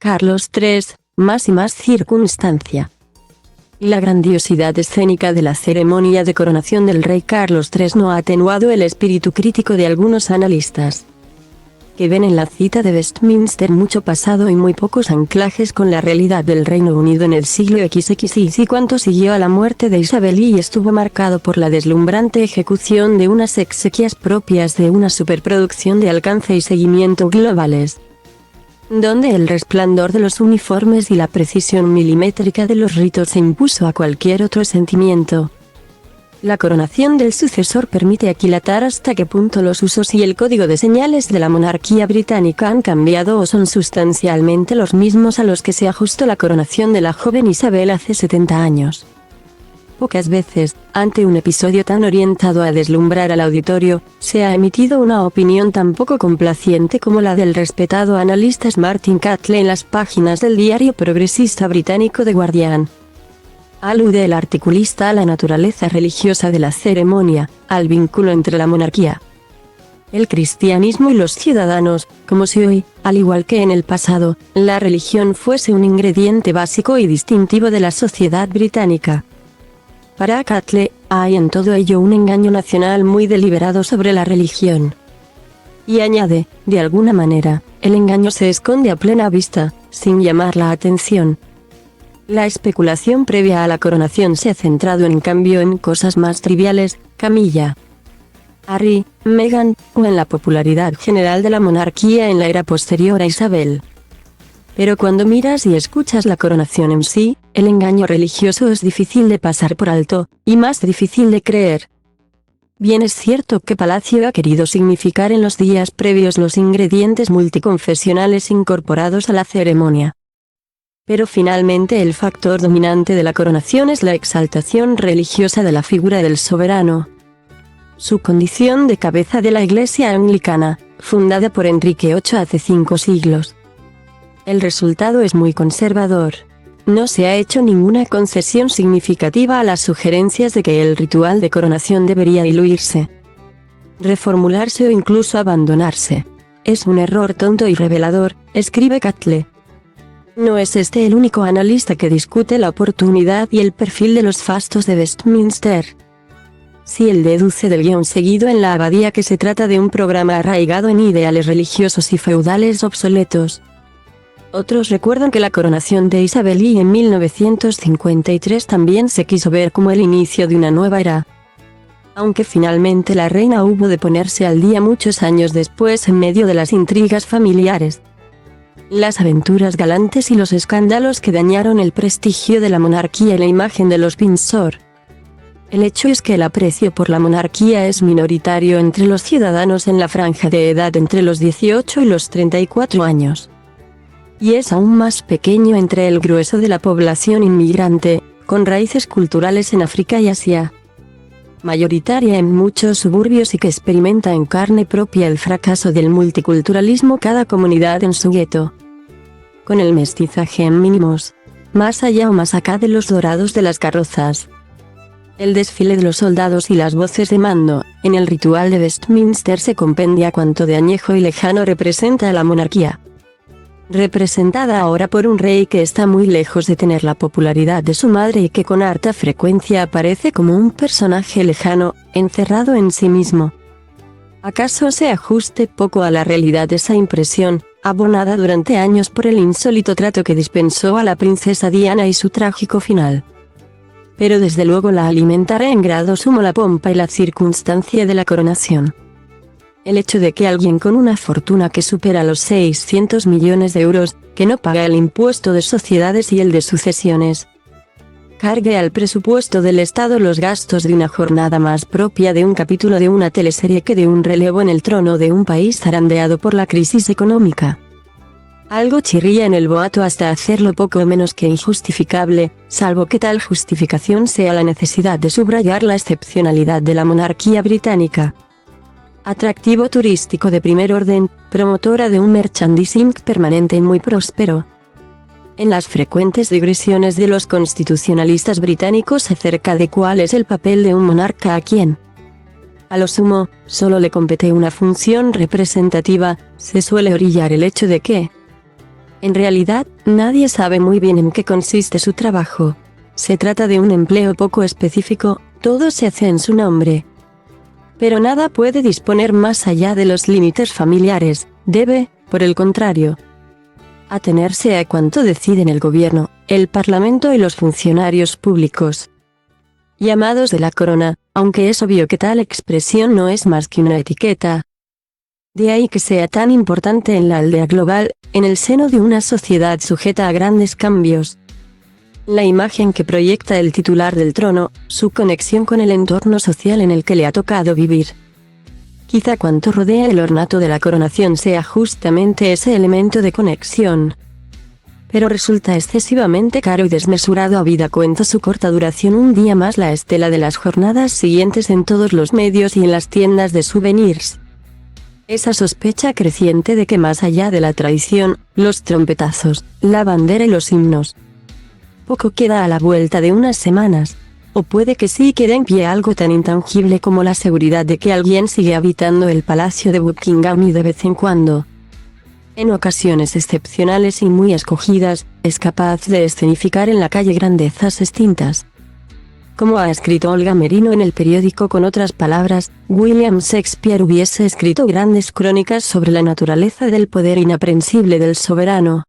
Carlos III, más y más circunstancia. La grandiosidad escénica de la ceremonia de coronación del rey Carlos III no ha atenuado el espíritu crítico de algunos analistas, que ven en la cita de Westminster mucho pasado y muy pocos anclajes con la realidad del Reino Unido en el siglo XXI y cuanto siguió a la muerte de Isabel y estuvo marcado por la deslumbrante ejecución de unas exequias propias de una superproducción de alcance y seguimiento globales, donde el resplandor de los uniformes y la precisión milimétrica de los ritos se impuso a cualquier otro sentimiento. La coronación del sucesor permite aquilatar hasta qué punto los usos y el código de señales de la monarquía británica han cambiado o son sustancialmente los mismos a los que se ajustó la coronación de la joven Isabel hace 70 años. Pocas veces, ante un episodio tan orientado a deslumbrar al auditorio, se ha emitido una opinión tan poco complaciente como la del respetado analista Martin Catley en las páginas del diario progresista británico The Guardian. Alude el articulista a la naturaleza religiosa de la ceremonia, al vínculo entre la monarquía, el cristianismo y los ciudadanos, como si hoy, al igual que en el pasado, la religión fuese un ingrediente básico y distintivo de la sociedad británica. Para Catley, hay en todo ello un engaño nacional muy deliberado sobre la religión. Y añade, de alguna manera, el engaño se esconde a plena vista, sin llamar la atención. La especulación previa a la coronación se ha centrado en cambio en cosas más triviales, Camilla, Harry, Meghan, o en la popularidad general de la monarquía en la era posterior a Isabel. Pero cuando miras y escuchas la coronación en sí, el engaño religioso es difícil de pasar por alto, y más difícil de creer. Bien es cierto que Palacio ha querido significar en los días previos los ingredientes multiconfesionales incorporados a la ceremonia. Pero finalmente el factor dominante de la coronación es la exaltación religiosa de la figura del soberano. Su condición de cabeza de la Iglesia anglicana, fundada por Enrique VIII hace 5 siglos. El resultado es muy conservador. No se ha hecho ninguna concesión significativa a las sugerencias de que el ritual de coronación debería diluirse, reformularse o incluso abandonarse. Es un error tonto y revelador, escribe Catley. No es este el único analista que discute la oportunidad y el perfil de los fastos de Westminster. Si él deduce del guión seguido en la abadía que se trata de un programa arraigado en ideales religiosos y feudales obsoletos. Otros recuerdan que la coronación de Isabel I en 1953 también se quiso ver como el inicio de una nueva era. Aunque finalmente la reina hubo de ponerse al día muchos años después en medio de las intrigas familiares, las aventuras galantes y los escándalos que dañaron el prestigio de la monarquía y la imagen de los Windsor. El hecho es que el aprecio por la monarquía es minoritario entre los ciudadanos en la franja de edad entre los 18 y los 34 años. Y es aún más pequeño entre el grueso de la población inmigrante, con raíces culturales en África y Asia, mayoritaria en muchos suburbios y que experimenta en carne propia el fracaso del multiculturalismo cada comunidad en su gueto, con el mestizaje en mínimos, más allá o más acá de los dorados de las carrozas. El desfile de los soldados y las voces de mando, en el ritual de Westminster se compendia cuanto de añejo y lejano representa a la monarquía, representada ahora por un rey que está muy lejos de tener la popularidad de su madre y que con harta frecuencia aparece como un personaje lejano, encerrado en sí mismo. ¿Acaso se ajuste poco a la realidad esa impresión, abonada durante años por el insólito trato que dispensó a la princesa Diana y su trágico final? Pero desde luego la alimentará en grado sumo la pompa y la circunstancia de la coronación. El hecho de que alguien con una fortuna que supera los 600 millones de euros, que no paga el impuesto de sociedades y el de sucesiones, cargue al presupuesto del Estado los gastos de una jornada más propia de un capítulo de una teleserie que de un relevo en el trono de un país zarandeado por la crisis económica. Algo chirría en el boato hasta hacerlo poco menos que injustificable, salvo que tal justificación sea la necesidad de subrayar la excepcionalidad de la monarquía británica. Atractivo turístico de primer orden, promotora de un merchandising permanente y muy próspero. En las frecuentes digresiones de los constitucionalistas británicos acerca de cuál es el papel de un monarca a quien, a lo sumo, solo le compete una función representativa, se suele orillar el hecho de que En realidad, nadie sabe muy bien en qué consiste su trabajo. Se trata de un empleo poco específico, todo se hace en su nombre. Pero nada puede disponer más allá de los límites familiares, debe, por el contrario, atenerse a cuanto deciden el gobierno, el parlamento y los funcionarios públicos llamados de la corona, aunque es obvio que tal expresión no es más que una etiqueta. De ahí que sea tan importante en la aldea global, en el seno de una sociedad sujeta a grandes cambios. La imagen que proyecta el titular del trono, su conexión con el entorno social en el que le ha tocado vivir. Quizá cuanto rodea el ornato de la coronación sea justamente ese elemento de conexión. Pero resulta excesivamente caro y desmesurado habida cuenta su corta duración un día más la estela de las jornadas siguientes en todos los medios y en las tiendas de souvenirs. Esa sospecha creciente de que más allá de la tradición, los trompetazos, la bandera y los himnos, poco queda a la vuelta de unas semanas. O puede que sí quede en pie algo tan intangible como la seguridad de que alguien sigue habitando el palacio de Buckingham y de vez en cuando, en ocasiones excepcionales y muy escogidas, es capaz de escenificar en la calle grandezas extintas. Como ha escrito Olga Merino en el periódico, con otras palabras, William Shakespeare hubiese escrito grandes crónicas sobre la naturaleza del poder inaprensible del soberano.